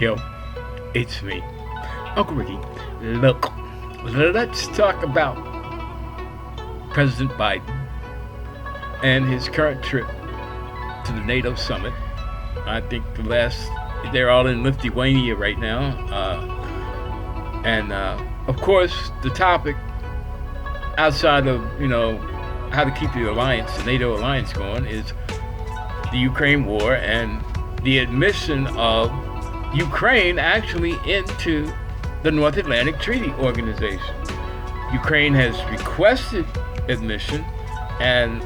Yo, it's me, Uncle Ricky. Look, let's talk about President Biden and his current trip to the NATO summit. I think they're all in Lithuania right now. And of course, the topic outside of, how to keep the NATO alliance going is the Ukraine war and the admission of Ukraine actually into the North Atlantic Treaty Organization. Ukraine has requested admission, and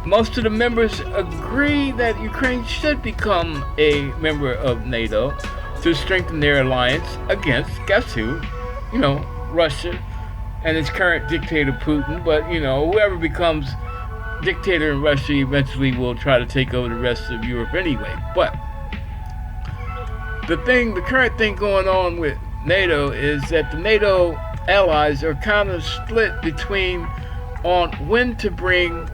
most of the members agree that Ukraine should become a member of NATO to strengthen their alliance against, guess who? Russia and its current dictator Putin. But, whoever becomes dictator in Russia eventually will try to take over the rest of Europe anyway. But the current thing going on with NATO is that the NATO allies are kind of split between on when to bring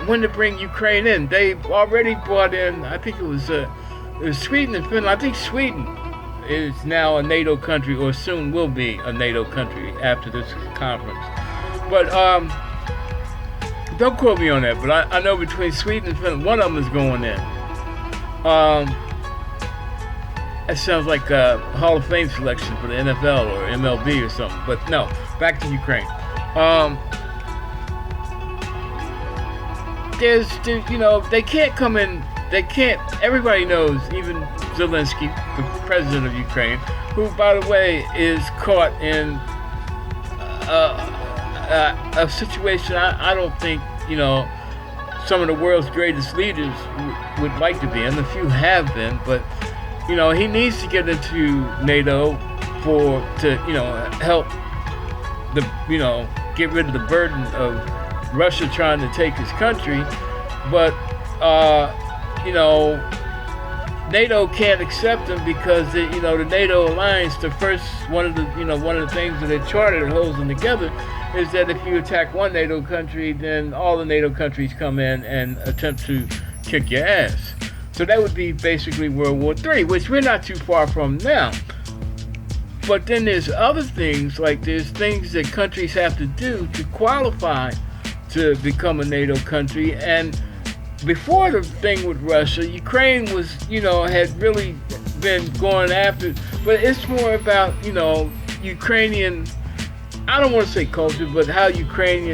when to bring Ukraine in. They've already brought in, I think it was Sweden and Finland. I think Sweden is now a NATO country, or soon will be a NATO country after this conference. But don't quote me on that, but I know between Sweden and Finland, one of them is going in. That sounds like a Hall of Fame selection for the NFL or MLB or something. But no, back to Ukraine. They can't come in. They can't. Everybody knows, even Zelensky, the president of Ukraine, who, by the way, is caught in a situation I don't think some of the world's greatest leaders would like to be in. A few have been, but he needs to get into NATO to help get rid of the burden of Russia trying to take his country. But NATO can't accept him because the NATO alliance, one of the things that they charter that holds them together is that if you attack one NATO country, then all the NATO countries come in and attempt to kick your ass. So that would be basically World War III, which we're not too far from now. But then there's other things, like there's things that countries have to do to qualify to become a NATO country. And before the thing with Russia, Ukraine was, had really been going after, but it's more about, Ukrainian, I don't want to say culture, but how Ukraine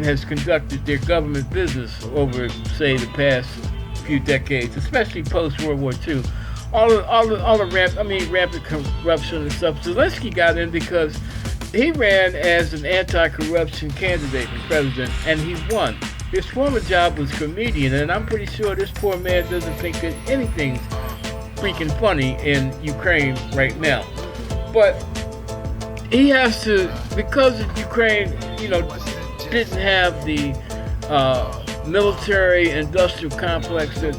has conducted their government business over, say, the past few decades, especially post World War II. All the rampant corruption and stuff. Zelensky got in because he ran as an anti-corruption candidate for president, and he won. His former job was comedian, and I'm pretty sure this poor man doesn't think that anything's freaking funny in Ukraine right now. But he has to, because of Ukraine, didn't have the military industrial complex that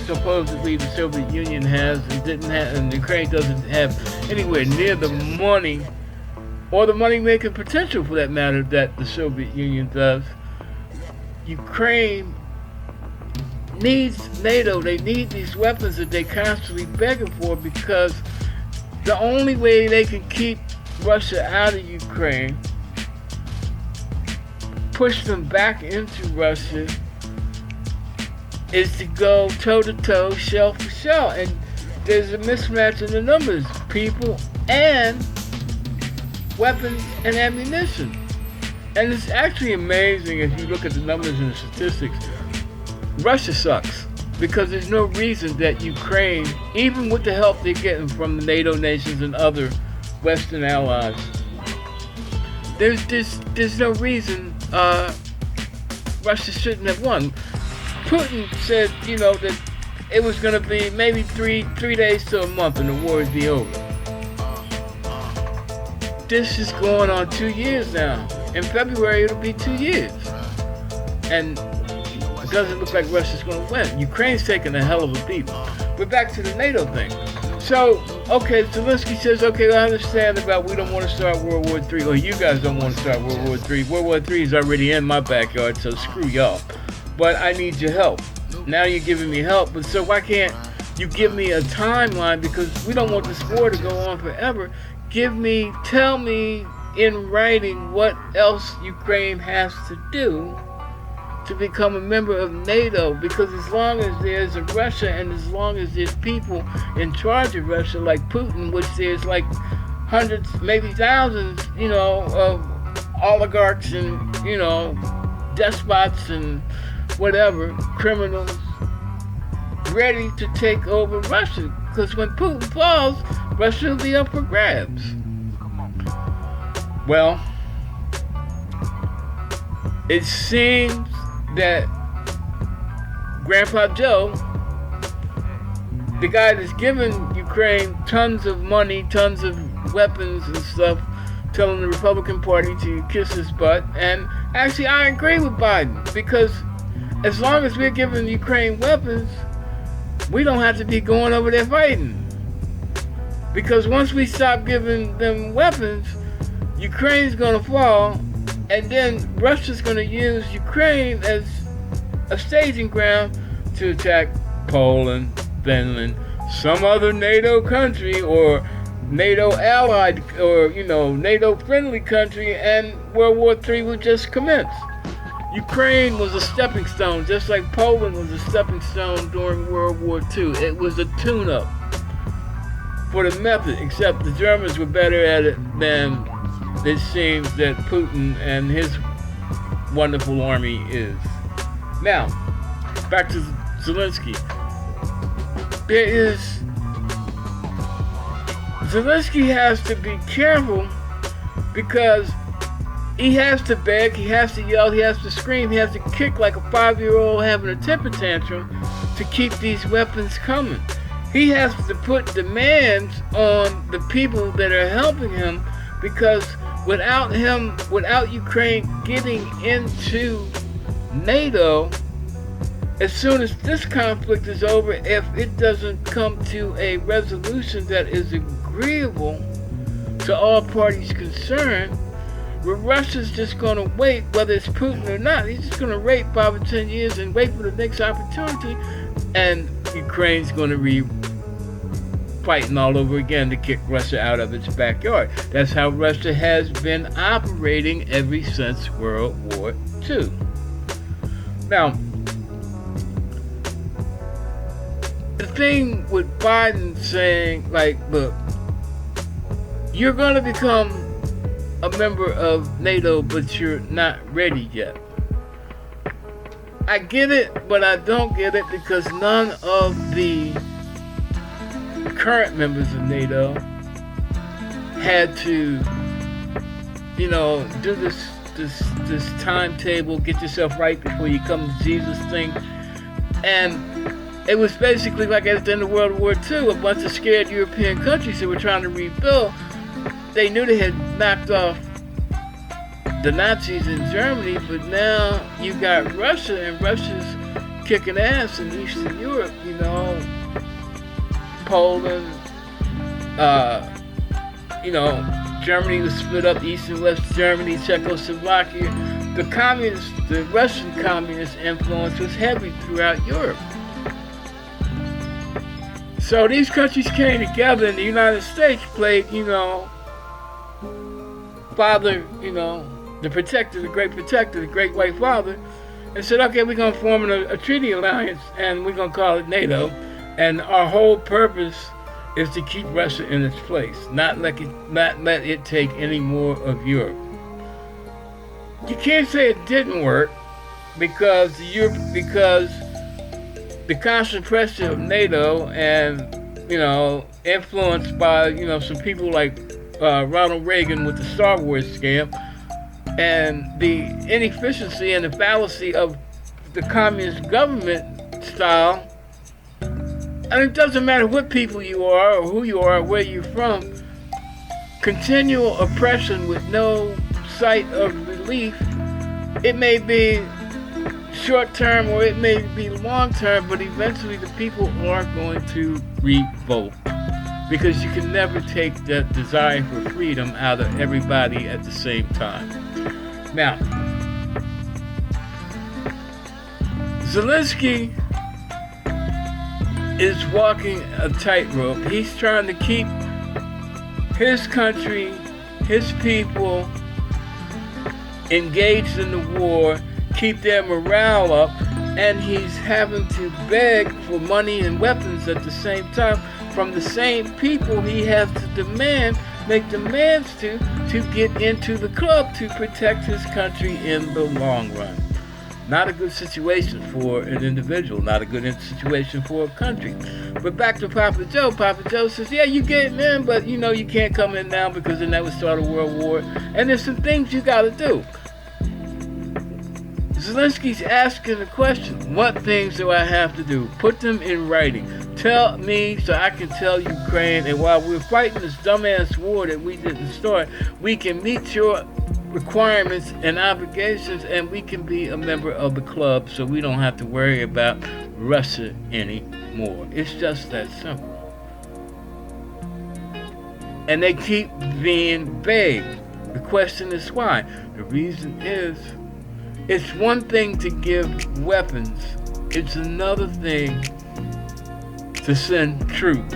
supposedly the Soviet Union has, and Ukraine doesn't have anywhere near the money or the money-making potential, for that matter, that the Soviet Union does. Ukraine needs NATO. They need these weapons that they constantly begging for, because the only way they can keep Russia out of Ukraine, push them back into Russia, is to go toe-to-toe, shell for shell. And there's a mismatch in the numbers, people and weapons and ammunition. And it's actually amazing if you look at the numbers and the statistics. Russia sucks, because there's no reason that Ukraine, even with the help they're getting from the NATO nations and other Western allies, there's no reason Russia shouldn't have won. Putin said, that it was going to be maybe three days to a month and the war would be over. This is going on 2 years now. In February, it'll be 2 years. And it doesn't look like Russia's going to win. Ukraine's taking a hell of a beating. But back to the NATO thing. So, okay, Zelensky says, okay, I understand about we don't want to start World War III, or you guys don't want to start World War III. World War III is already in my backyard, so screw y'all. But I need your help. Now you're giving me help, but so why can't you give me a timeline? Because we don't want this war to go on forever. Tell me in writing what else Ukraine has to do to become a member of NATO, because as long as there's a Russia and as long as there's people in charge of Russia like Putin, which there's like hundreds, maybe thousands, of oligarchs and, despots and whatever, criminals, ready to take over Russia. Because when Putin falls, Russia will be up for grabs. Well, it seems that Grandpa Joe, the guy that's given Ukraine tons of money, tons of weapons and stuff, telling the Republican Party to kiss his butt. And actually, I agree with Biden, because as long as we're giving Ukraine weapons, we don't have to be going over there fighting. Because once we stop giving them weapons, Ukraine's going to fall, and then Russia's going to use Ukraine as a staging ground to attack Poland, Finland, some other NATO country, or NATO allied, or NATO friendly country, and World War III will just commence. Ukraine was a stepping stone, just like Poland was a stepping stone during World War II. It was a tune-up for the method, except the Germans were better at it than it seems that Putin and his wonderful army is. Now, back to Zelensky. Zelensky has to be careful, because he has to beg, he has to yell, he has to scream, he has to kick like a 5-year-old having a temper tantrum to keep these weapons coming. He has to put demands on the people that are helping him, because without Ukraine getting into NATO, as soon as this conflict is over, if it doesn't come to a resolution that is agreeable to all parties concerned, well, Russia's just going to wait, whether it's Putin or not. He's just going to wait 5 or 10 years and wait for the next opportunity, and Ukraine's going to be fighting all over again to kick Russia out of its backyard. That's how Russia has been operating ever since World War II. Now, the thing with Biden saying, like, look, you're going to become a member of NATO, but you're not ready yet. I get it, but I don't get it, because none of the current members of NATO had to, do this timetable, get yourself right before you come to Jesus thing. And it was basically like at the end of World War II, a bunch of scared European countries that were trying to rebuild. They knew they had knocked off the Nazis in Germany, but now you got Russia, and Russia's kicking ass in Eastern Europe, Poland, Germany was split up, East and West Germany, Czechoslovakia. The Russian communist influence was heavy throughout Europe. So these countries came together, and the United States played, father, the protector, the great protector, the great white father, and said, okay, we're going to form a treaty alliance, and we're going to call it NATO, and our whole purpose is to keep Russia in its place, not let it take any more of Europe. You can't say it didn't work, because the constant pressure of NATO and, influenced by, some people like Ronald Reagan with the Star Wars scam, and the inefficiency and the fallacy of the communist government style. And it doesn't matter what people you are, or who you are, or where you're from, continual oppression with no sight of relief. It may be short-term or it may be long-term, but eventually the people are going to revolt, because you can never take that desire for freedom out of everybody at the same time. Now, Zelensky is walking a tightrope. He's trying to keep his country, his people engaged in the war, keep their morale up, and he's having to beg for money and weapons at the same time from the same people he has to make demands to get into the club to protect his country in the long run. Not a good situation for an individual, not a good situation for a country. But back to Papa Joe. Papa Joe says, yeah, you getting in, but you know you can't come in now because then that would start a world war. And there's some things you gotta do. Zelensky's asking the question, what things do I have to do? Put them in writing. Tell me so I can tell Ukraine, and while we're fighting this dumbass war that we didn't start, we can meet your requirements and obligations, and we can be a member of the club so we don't have to worry about Russia anymore. It's just that simple. And they keep being vague. The question is why. The reason is, it's one thing to give weapons, it's another thing to send troops.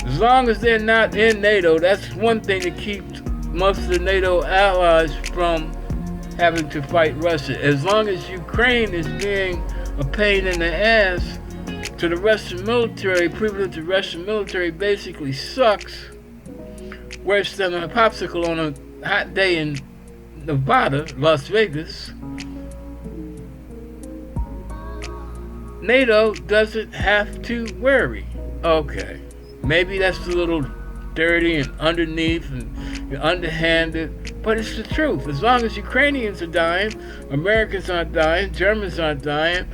As long as they're not in NATO, that's one thing that keeps most of the NATO allies from having to fight Russia. As long as Ukraine is being a pain in the ass to the Russian military, proving that the Russian military basically sucks, worse than a popsicle on a hot day in Nevada, Las Vegas, NATO doesn't have to worry. Okay, maybe that's a little dirty and underneath and underhanded, but it's the truth. As long as Ukrainians are dying, Americans aren't dying, Germans aren't dying,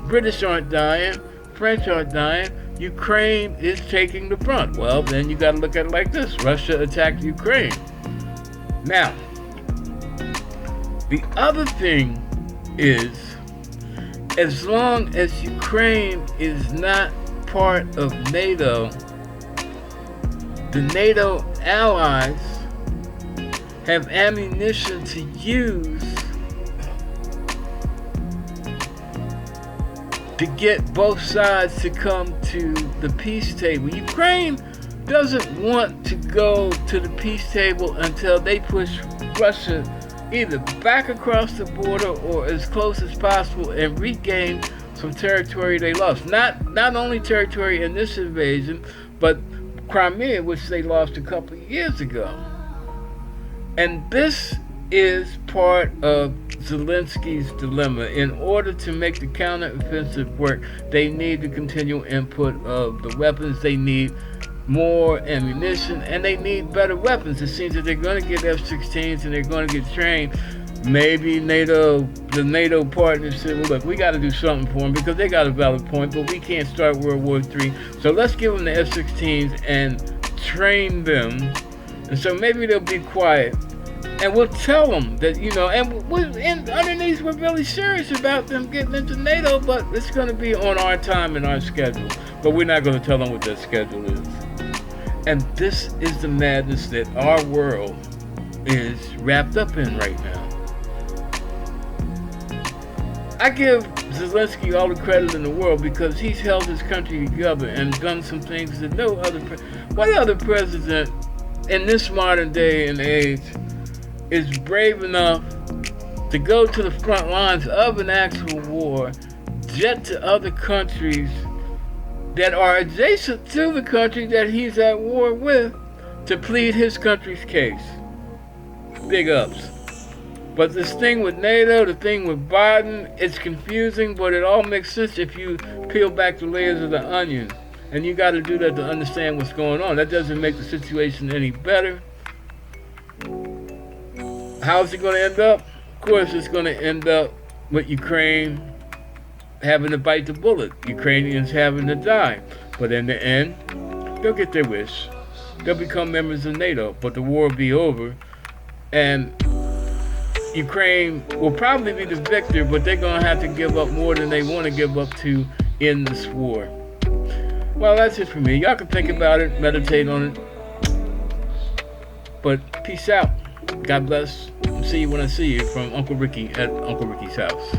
British aren't dying, French aren't dying, Ukraine is taking the brunt. Well, then you got to look at it like this. Russia attacked Ukraine. Now, the other thing is, as long as Ukraine is not part of NATO, the NATO allies have ammunition to use to get both sides to come to the peace table. Ukraine doesn't want to go to the peace table until they push Russia either back across the border or as close as possible and regain some territory they lost. Not only territory in this invasion, but Crimea, which they lost a couple of years ago. And this is part of Zelensky's dilemma. In order to make the counteroffensive work, they need the continual input of the weapons. They need more ammunition, and they need better weapons. It seems that they're going to get F-16s and they're going to get trained. Maybe the NATO partners said, well, look, we got to do something for them because they got a valid point, but we can't start World War III. So let's give them the F-16s and train them. And so maybe they'll be quiet. And we'll tell them that, you know, and underneath we're really serious about them getting into NATO, but it's going to be on our time and our schedule. But we're not going to tell them what that schedule is. And this is the madness that our world is wrapped up in right now. I give Zelensky all the credit in the world because he's held his country together and done some things that no other what other president in this modern day and age is brave enough to go to the front lines of an actual war, jet to other countries that are adjacent to the country that he's at war with to plead his country's case. Big ups. But this thing with NATO, the thing with Biden, it's confusing, but it all makes sense if you peel back the layers of the onion. And you got to do that to understand what's going on. That doesn't make the situation any better. How's it going to end up? Of course, it's going to end up with Ukraine having to bite the bullet, Ukrainians having to die. But in the end, they'll get their wish. They'll become members of NATO, but the war will be over. And Ukraine will probably be the victor, but they're going to have to give up more than they want to give up to in this war. Well, that's it for me. Y'all can think about it, meditate on it. But peace out. God bless. See you when I see you from Uncle Ricky at Uncle Ricky's house.